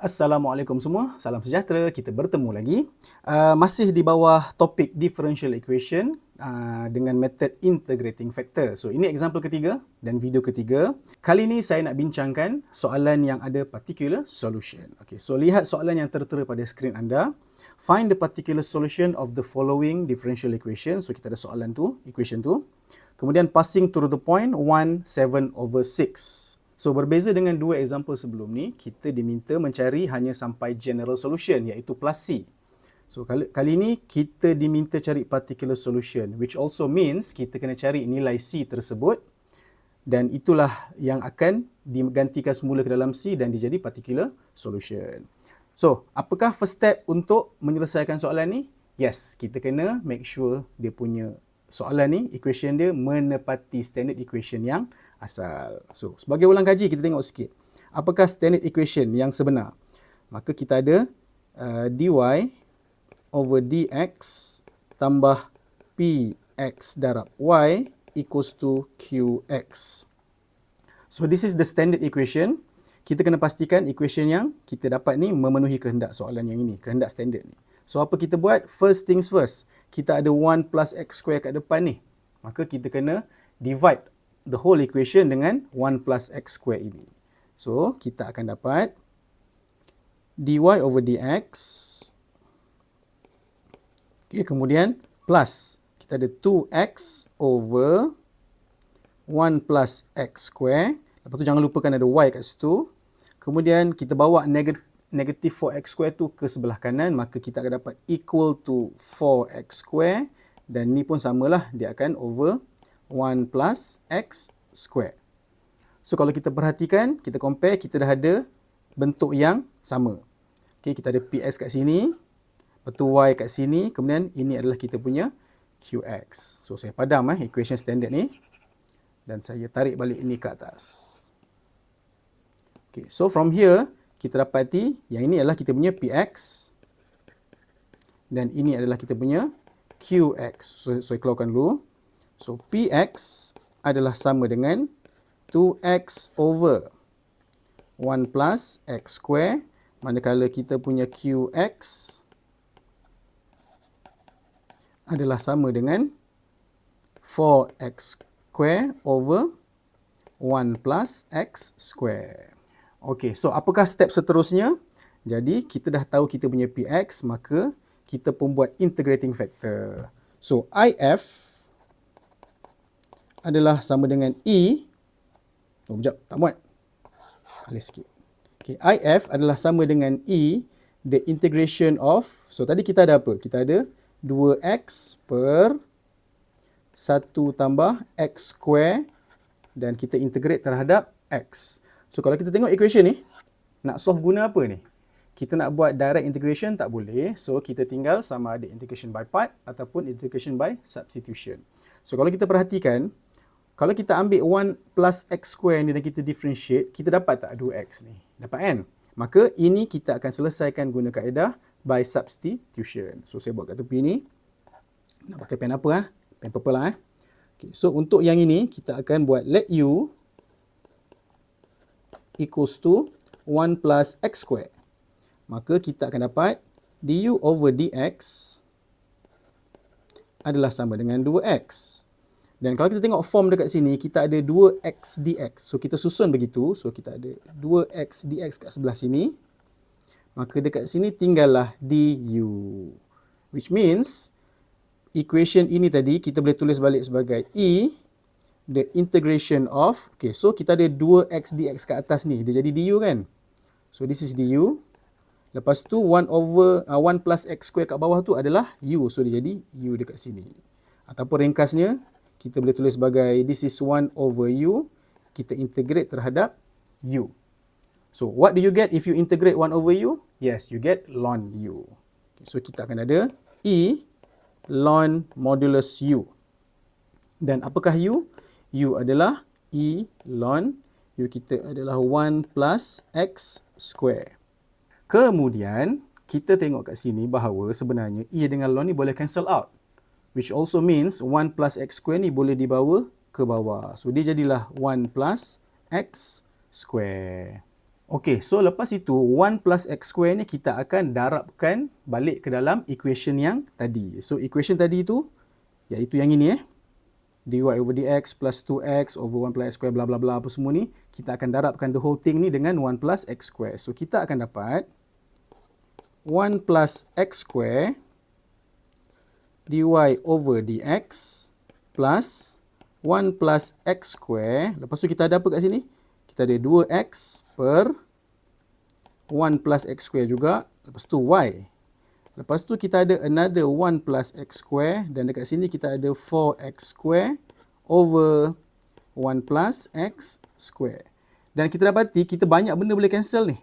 Assalamualaikum semua, salam sejahtera, kita bertemu lagi. Masih di bawah topik differential equation dengan method integrating factor. So ini example ketiga dan video ketiga. Kali ini saya nak bincangkan soalan yang ada particular solution. Okay, so lihat soalan yang tertera pada skrin anda. Find the particular solution of the following differential equation. So kita ada soalan tu, equation tu. Kemudian passing to the point 1/7/6. So, berbeza dengan dua example sebelum ni, kita diminta mencari hanya sampai general solution, iaitu plus C. So, kali ini kita diminta cari particular solution, which also means kita kena cari nilai C tersebut dan itulah yang akan digantikan semula ke dalam C dan dijadi particular solution. So, apakah first step untuk menyelesaikan soalan ni? Yes, kita kena make sure dia punya soalan ni, equation dia menepati standard equation yang asal. So, sebagai ulang kaji, kita tengok sikit. Apakah standard equation yang sebenar? Maka kita ada dy over dx tambah px darab y equals to qx. So, this is the standard equation. Kita kena pastikan equation yang kita dapat ni memenuhi kehendak soalan yang ini, kehendak standard ni. So, apa kita buat? First things first. Kita ada 1 plus x square kat depan ni. Maka kita kena divide the whole equation dengan 1 plus x square ini. So, kita akan dapat dy over dx. Okay, kemudian plus. Kita ada 2x over 1 plus x square. Lepas tu jangan lupakan ada y kat situ. Kemudian kita bawa negatif 4x square tu ke sebelah kanan. Maka kita akan dapat equal to 4x square. Dan ni pun samalah. Dia akan over 1 plus x square. So, kalau kita perhatikan, kita compare, kita dah ada bentuk yang sama. Okay, kita ada ps kat sini, lepas tu y kat sini, kemudian ini adalah kita punya qx. So, saya padam equation standard ni dan saya tarik balik ini ke atas. Okay, so from here, kita dapati yang ini adalah kita punya px dan ini adalah kita punya qx. So, saya keluarkan dulu. So, px adalah sama dengan 2x over 1 plus x square. Manakala kita punya qx adalah sama dengan 4x square over 1 plus x square. Okey, so apakah step seterusnya? Jadi, kita dah tahu kita punya px, maka kita pun buat integrating factor. So, if adalah sama dengan E. Oh, sekejap. Tak muat. Alis sikit. Okay, if adalah sama dengan E, the integration of, so tadi kita ada apa? Kita ada 2x per 1 tambah x square dan kita integrate terhadap x. So, kalau kita tengok equation ni, nak solve guna apa ni? Kita nak buat direct integration, tak boleh. So, kita tinggal sama ada integration by part ataupun integration by substitution. So, kalau kita perhatikan, kalau kita ambil 1 plus x square ni dan kita differentiate, kita dapat tak 2x ni? Dapat kan? Maka ini kita akan selesaikan guna kaedah by substitution. So, saya buat kat tepi ni. Nak pakai pen apa? Pen purple lah. Okay, so, untuk yang ini, kita akan buat let u equals to 1 plus x square. Maka kita akan dapat du over dx adalah sama dengan 2x. Dan kalau kita tengok form dekat sini, kita ada 2x dx. So, kita susun begitu. So, kita ada 2x dx kat sebelah sini. Maka dekat sini tinggallah du. Which means, equation ini tadi kita boleh tulis balik sebagai E, the integration of, okay, so kita ada 2x dx kat atas ni. Dia jadi du kan? So, this is du. Lepas tu, 1 plus x square kat bawah tu adalah u. So, dia jadi u dekat sini. Ataupun ringkasnya, kita boleh tulis sebagai this is 1 over u. Kita integrate terhadap u. So, what do you get if you integrate 1 over u? Yes, you get ln u. Okay, so, kita akan ada E ln modulus u. Dan apakah u? U adalah E ln u kita adalah 1 plus x square. Kemudian, kita tengok kat sini bahawa sebenarnya E dengan ln ni boleh cancel out. Which also means 1 plus x square ni boleh dibawa ke bawah. So, dia jadilah 1 plus x square. Okey, so lepas itu 1 plus x square ni kita akan darabkan balik ke dalam equation yang tadi. So equation tadi itu iaitu yang ini dy over dx plus 2x over 1 plus x square bla bla bla apa semua ni, kita akan darabkan the whole thing ni dengan 1 plus x square. So kita akan dapat 1 plus x square dy over dx plus 1 plus x square. Lepas tu kita ada apa kat sini? Kita ada 2x per 1 plus x square juga. Lepas tu y. Lepas tu kita ada another 1 plus x square. Dan dekat sini kita ada 4x square over 1 plus x square. Dan kita dapati kita banyak benda boleh cancel ni.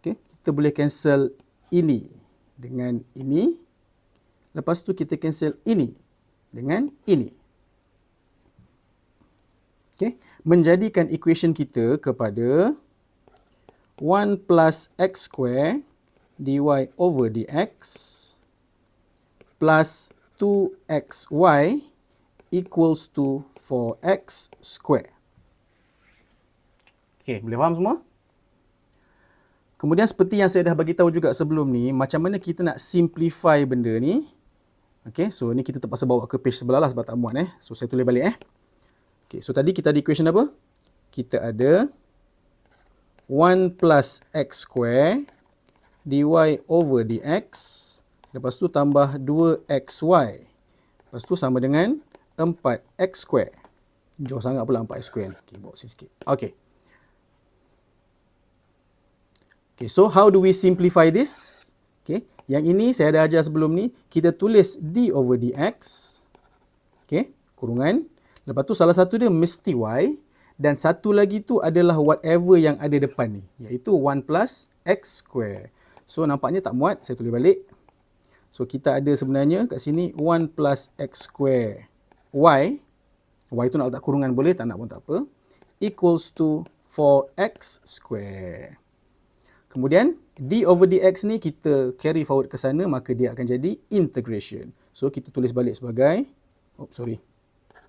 Okay? Kita boleh cancel ini dengan ini. Lepas tu kita cancel ini dengan ini. Okay? Menjadikan equation kita kepada 1 plus x square dy over dx plus 2xy equals to 4x square. Okay, boleh faham semua? Kemudian seperti yang saya dah bagi tahu juga sebelum ni, macam mana kita nak simplify benda ni. Okay, so ni kita terpaksa bawa ke page sebelah lah sebab tak muat So saya tulis balik Okay, so tadi kita ada equation apa? Kita ada 1 plus x square dy over dx. Lepas tu tambah 2xy. Lepas tu sama dengan 4x square. Jauh sangat pula 4x square ni. Okay, bawa sini sikit. Okay. Okay, so how do we simplify this? Okay, yang ini saya dah ajar sebelum ni. Kita tulis d over dx. Okay, kurungan. Lepas tu salah satu dia mesti y. Dan satu lagi tu adalah whatever yang ada depan ni. Iaitu 1 plus x square. So nampaknya tak muat. Saya tulis balik. So kita ada sebenarnya kat sini 1 plus x square y. Y tu nak letak kurungan boleh. Tak nak pun tak apa. Equals to 4x square. Kemudian d over dx ni kita carry forward ke sana. Maka dia akan jadi integration. So kita tulis balik sebagai.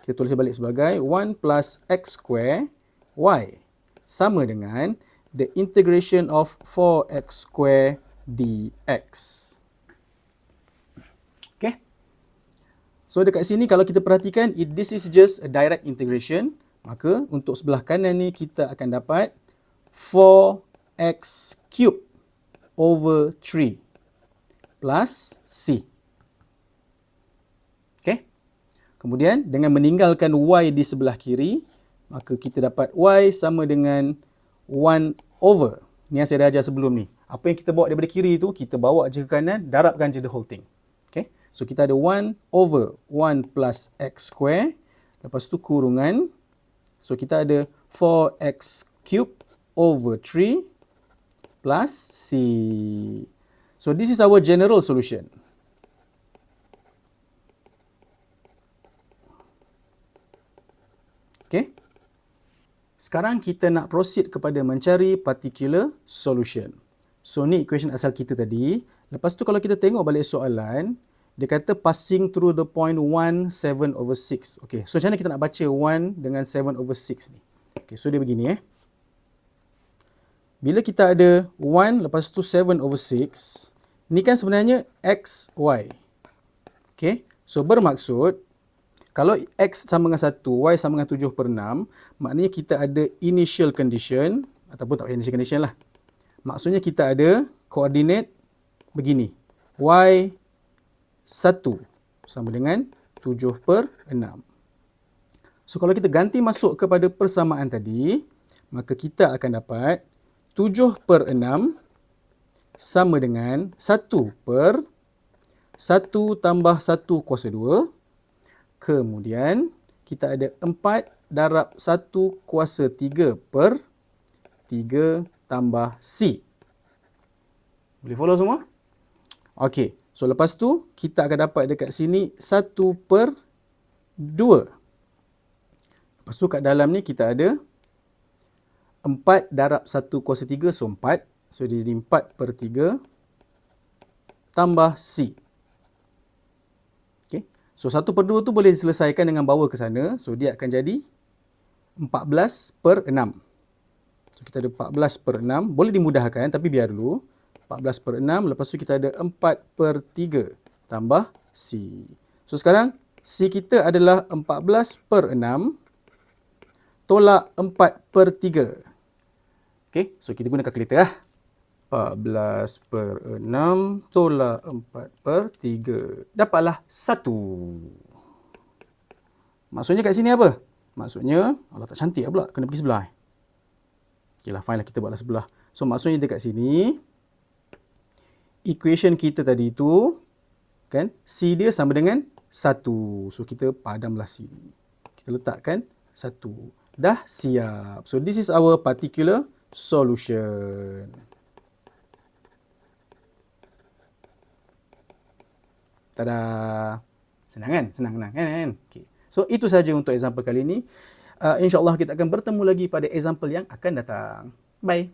Kita tulis balik sebagai 1 plus x square y sama dengan the integration of 4x square dx. Okay. So dekat sini kalau kita perhatikan, this is just a direct integration. Maka untuk sebelah kanan ni kita akan dapat 4x cube over 3 plus c. Kemudian dengan meninggalkan y di sebelah kiri, maka kita dapat y sama dengan 1 over. Ni yang saya dah ajar sebelum ni. Apa yang kita bawa daripada kiri tu, kita bawa je ke kanan, darabkan je the whole thing. Okay? So kita ada 1 over 1 plus x square. Lepas tu kurungan. So kita ada 4x cube over 3 plus c. So this is our general solution. Okay. Sekarang kita nak proceed kepada mencari particular solution. So ni equation asal kita tadi. Lepas tu kalau kita tengok balik soalan, dia kata passing through the point 1, 7 over 6. Okay. So macam mana kita nak baca 1 dengan 7 over 6 ni? Okay. So dia begini Bila kita ada 1 lepas tu 7 over 6, ni kan sebenarnya x, y. Okay. So bermaksud, kalau x sama dengan 1, y sama dengan 7 per 6, maknanya kita ada initial condition, ataupun tak payah initial condition lah. Maksudnya kita ada koordinat begini. Y 1 sama dengan 7 per 6. So kalau kita ganti masuk kepada persamaan tadi, maka kita akan dapat 7 per 6 sama dengan 1 per 1 tambah 1 kuasa 2. Kemudian, kita ada 4 darab 1 kuasa 3 per 3 tambah C. Boleh follow semua? Okey. So, lepas tu, kita akan dapat dekat sini 1 per 2. Lepas tu, kat dalam ni kita ada 4 darab 1 kuasa 3. So, 4. So, dia jadi 4 per 3 tambah C. So, 1 per 2 tu boleh diselesaikan dengan bawa ke sana. So, dia akan jadi 14 per 6. So, kita ada 14/6. Boleh dimudahkan, tapi biar dulu. 14/6. Lepas tu kita ada 4/3 tambah C. So, sekarang C kita adalah 14/6 tolak 4/3. Okay, so kita guna kalkulator lah. 14/6 tolak 4/3. Dapatlah 1. Maksudnya kat sini apa? Maksudnya, Allah tak cantik lah pula. Kena pergi sebelah. Okay lah, fine lah, kita buatlah sebelah. So, maksudnya dekat sini, equation kita tadi tu, kan, C dia sama dengan 1. So, kita padamlah sini. Kita letakkan 1. Dah siap. So, this is our particular solution. Tada! Senang kan? Senang kan? Okay. So, itu saja untuk example kali ini. InsyaAllah kita akan bertemu lagi pada example yang akan datang. Bye!